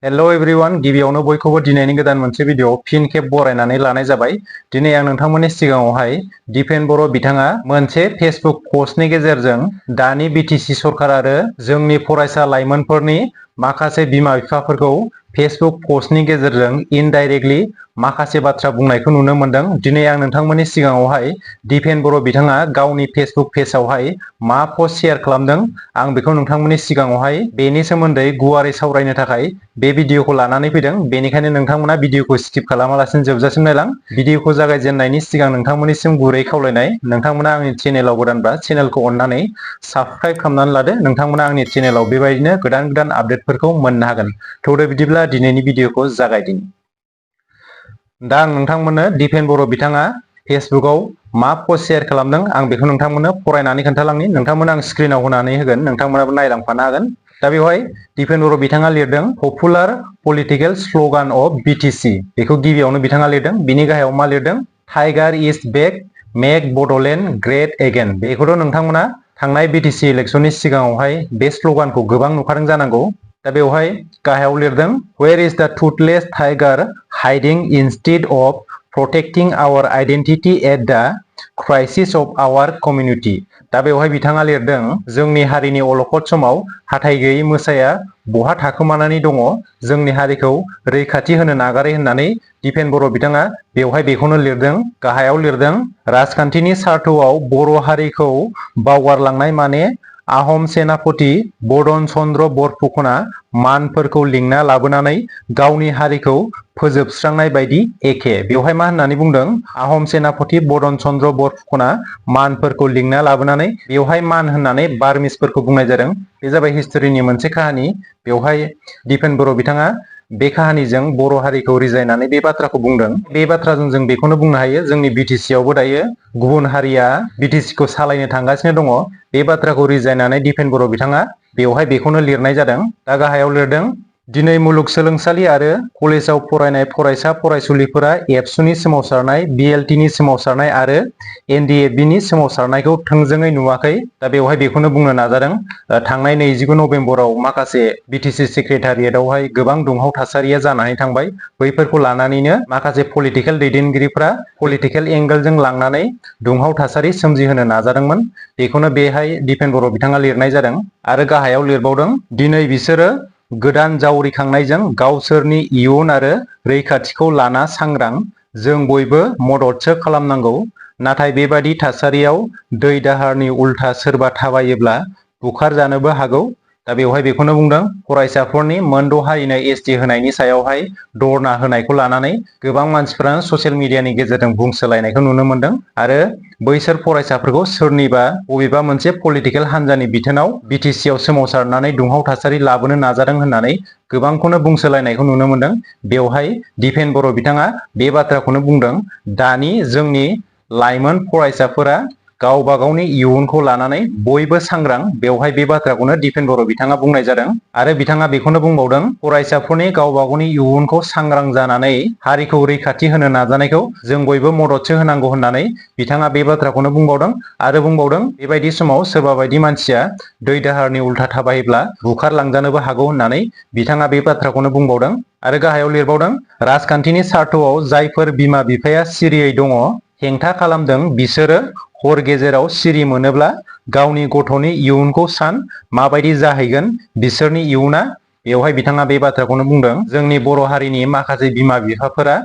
Hello everyone, गिबियावनो बयखौबो दिनैनि गोदान मोनसे भिडिअ फिन खेब बरायनानै लानाय जाबाय। दिनै आं नोंथांमोननि सिगाङावहाय दिपेन बर' बिथाङा मोनसे फेसबुक पस्टनि गेजेरजों दानि बिटिसि सरकार आरो जोंनि फरायसा लाइमोनफोरनि माखासे बिमा बिफाफोरखौ फेसबुक पस्टनि गेजेरजों इनडाइरेक्टलि माखासे बाथ्रा बुंनायखौ नुनो मोनदों। दिनै आं नोंथांमोननि सिगाङावहाय दिपेन बर' बिथाङा गावनि फेसबुक पेजआवहाय मा पस्ट शेयार खालामदों आं बेखौ नोंथांमोननि सिगाङावहाय बेनि सोमोन्दै गुवारै सावरायनो थाखाय बे भिडिअखौ लानानै फैदों। बेनिखायनो नोंथांमोना भिडिअखौ स्किप खालामालासिनो जोबजासिम नायलां। भिडिअखौ जागायजेननायनि सिगां नोंथांमोननिसिम गुरै खावलायनाय, नोंथांमोना आंनि चेनेलाव गोदानबा चेनेलखौ अननानै साबस्क्राइब खालामनानै लादो। नोंथांमोना आंनि चेनेलाव बेबायदिनो गोदान आपडेटफोरखौ मोननो हागोन। थौदो बिदिब्ला दिनैनि भिडिअखौ जागायदिनि। दा आं नोंथांमोननो दिपेन बर' बिथाङा फेसबुकआव मा पस्ट शेयार खालामदों आं बेखौ नोंथांमोननो फरायनानै खोन्थालांनि। नोंथांमोना आं स्क्रिनाव होनानै होगोन, नोंथांमोनाबो नायलांफानो हागोन। दा बेवहाय दिपेन बर' बिथाङा लिरदों popular political slogan of BTC. बेखौ गिबियावनो बिथाङा लिरदों। बिनि गाहायाव मा लिरदों? टाइगार इज बेक, मेक बड'लेण्ड ग्रेट एगेन। बेखौथ' नोंथांमोना थांनाय बिटिसि इलेक्सननि सिगाङावहाय बे स्ल'गानखौ गोबां नुखादों जानांगौ। दा बेवहाय गाहायाव लिरदों where is the toothless tiger hiding instead of protecting our identity at the crisis of our community. दा बेवहाय बिथाङा लिरदों जोंनि हारिनि अलखद समाव हाथाय गैयै मोसाया बहा थाखोमानानै दङ, जोंनि हारिखौ रैखाथि होनो नागारै होननानै दिपेन बर' बिथाङा बेवहाय बेखौनो लिरदों। गाहायाव लिरदों राजखान्थिनि सार्थआव बर' हारिखौ बावगारलांनाय माने आहम सेनापति बदन चन्द्र बरफुकना मानफोरखौ लिंना लाबोनानै गावनि हारिखौ फोजोबस्रांनाय बायदि एखे। बेवहाय मा होननानै बुंदों? आहम सेनापति बदन चन्द्र बरफुकना मानफोरखौ लिंना लाबोनानै, बेवहाय मान होननानै बार्मिसफोरखौ बुंनाय जादों। बे जाबाय हिस्टरिनि मोनसे काहानि। बेवहाय दिपेन बर' बिथाङा बे काहानिजों बर' हारिखौ रिजायनानै बे बाथ्राखौ बुंदों। बे बाथ्राजों जों बेखौनो बुंनो हायो जोंनि बिटिसि आवबो दायो गुबुन हारिया बिटिसिखौ सालायनो थांगासिनो दङ। बे बाथ्राखौ रिजायनानै दिपेन बर' बिथाङा बेवहाय बेखौनो लिरनाय जादों। दा गाहायाव लिरदों दिनै मुलुगसोलोंसालि आरो कलेजाव फरायनाय फरायसा फरायसुलिफोरा एबसुनि सोमावसारनाय, बिएलटिनि सोमावसारनाय आरो एनडिएफबिनि सोमावसारनायखौ थोंजोङै नुवाखै। दा बेवहाय बेखौनो बुंनो नाजादों थांनाय 29 नभेम्बराव माखासे बिटिसि सेक्रेटारियेटआवहाय गोबां दुंहाव थासारिया जानानै थांबाय। बैफोरखौ लानानैनो माखासे पलिटिकेल दैदेनगिरिफ्रा पलिटिकेल एंगेलजों लांनानै दुंहाव थासारि सोमजिहोनो नाजादोंमोन। बेखौनो बेहाय दिपेन बर' बिथाङा लिरनाय जादों। आरो गाहायाव लिरबावदों दिनै बिसोरो गोदान जावरिखांनायजों गावसोरनि इयुन आरो रैखाथिखौ लाना सांग्रां, जों बयबो मददसो खालामनांगौ। नाथाय बेबादि थासारियाव दै दाहारनि उल्था सोरबा थाबायोब्ला बुखारजानोबो हागौ। दा बेवहाय बेखौनो बुंदों फरायसाफोरनि मोनद' हारिनो एसटि होनायनि सायावहाय धरना होनायखौ लानानै गोबां मानसिफ्रानो ससियेल मिडियानि गेजेरजों बुंसोलायनायखौ नुनो मोनदों। आरो बैसोर फरायसाफोरखौ सोरनिबा बबेबा मोनसे पलिटिकेल हान्जानि बिथोनाव बिटिसिआव सोमावसारनानै दुंहाव थासारि लाबोनो नाजादों होननानै गोबांखौनो बुंसोलायनायखौ नुनो मोनदों। बेवहाय दिपेन बर' बिथाङा बे बाथ्राखौनो बुंदों दानि जोंनि लाइमोन फरायसाफोरा गावबा गावनि इयुनखौ लानानै बयबो सांग्रां। बेवहाय बे बाथ्राखौनो दिपेन बर' बिथाङा बुंनाय जादों। आरो बिथाङा बेखौनो बुंबावदों फरायसाफोरनि गावबा गावनि इयुनखौ सांग्रां जानानै हारिखौ रैखाथि होनो नाजानायखौ जों बयबो मददसो होनांगौ होननानै बिथाङा बे बाथ्राखौनो बुंबावदों। आरो बुंबावदों बेबायदि समाव सोरबा बायदि मानसिया दै दाहारनि उल्था थाबायोब्ला बुखारलांजानोबो हागौ होननानै बिथाङा बे बाथ्राखौनो बुंबावदों। आरो गाहायाव लिरबावदों राजखान्थिनि सार्थआव जायफोर बिमा बिफाया सिरियै दङ, हेंथा खालामदों, बिसोरो हर गेजेराव सिरि मोनोब्ला गावनि गथ'नि इयुनखौ सान माबायदि जाहैगोन बिसोरनि इयुना। बेवहाय बिथाङा बे बाथ्राखौनो बुंदों जोंनि बर' हारिनि माखासे बिमा बिफाफोरा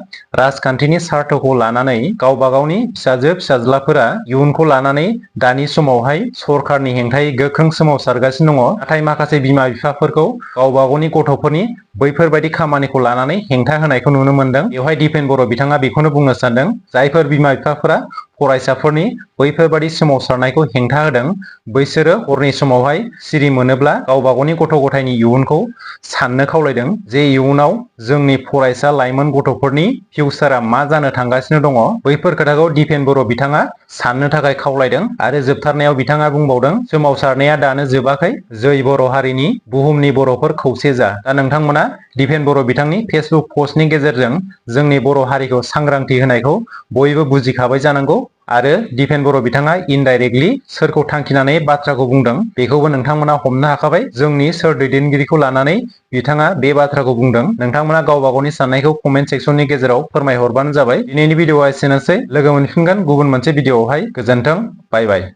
राजखान्थिनि सार्थखौ लानानै गावबा गावनि फिसाजो फिसाज्लाफोरा इयुनखौ लानानै दानि समावहाय सरखारनि हेंथायै गोख्रों सोमावसारगासिनो दङ। नाथाय माखासे बिमा बिफाफोरखौ गावबा गावनि गथ'फोरनि बैफोरबायदि खामानिखौ लानानै हेंथा होनायखौ नुनो मोनदों। बेवहाय दिपेन बर' बिथाङा बेखौनो बुंनो सानदों जायफोर बिमा बिफाफोरा फरायसाफोरनि बैफोरबायदि सोमावसारनायखौ हेंथा होदों, बैसोरो हरनि समावहाय सिरि मोनोब्ला गावबा गावनि गथ' गथायनि इयुनखौ साननो खावलायदों। जे इयुनाव जोंनि फरायसा लाइमोन गथ'फोरनि फिउचारा मा जानो थांगासिनो दङ, बैफोर खोथाखौ दिपेन बर' बिथाङा साननो थाखाय खावलायदों। आरो जोबथारनायाव बिथाङा बुंबावदों सोमावसारनाया दानो जोबाखै, जै बर' हारिनि बुहुमनि बर'फोर खौसे जा। दा नोंथांमोना दिपेन बर' बिथांनि फेसबुक पस्टनि गेजेरजों जोंनि बर' हारिखौ सांग्रांथि होनायखौ बयबो बुजिखाबाय जानांगौ। आरो दिपेन बर' बिथाङा इनडाइरेक्टलि सोरखौ थांखिनानै बाथ्राखौ बुंदों बेखौबो नोंथांमोना हमनो हाखाबाय। जोंनि सोर दैदेनगिरिखौ लानानै बिथाङा बे बाथ्राखौ बुंदों। नोंथांमोना गावबा गावनि साननायखौ कमेन्ट सेक्सननि गेजेराव फोरमायहरबानो जाबाय। दिनैनि भिडिअआ एसेनोसै। लोगो मोनफिनगोन गुबुन मोनसे भिडिअआवहाय। गोजोन्थों। बाय बाय।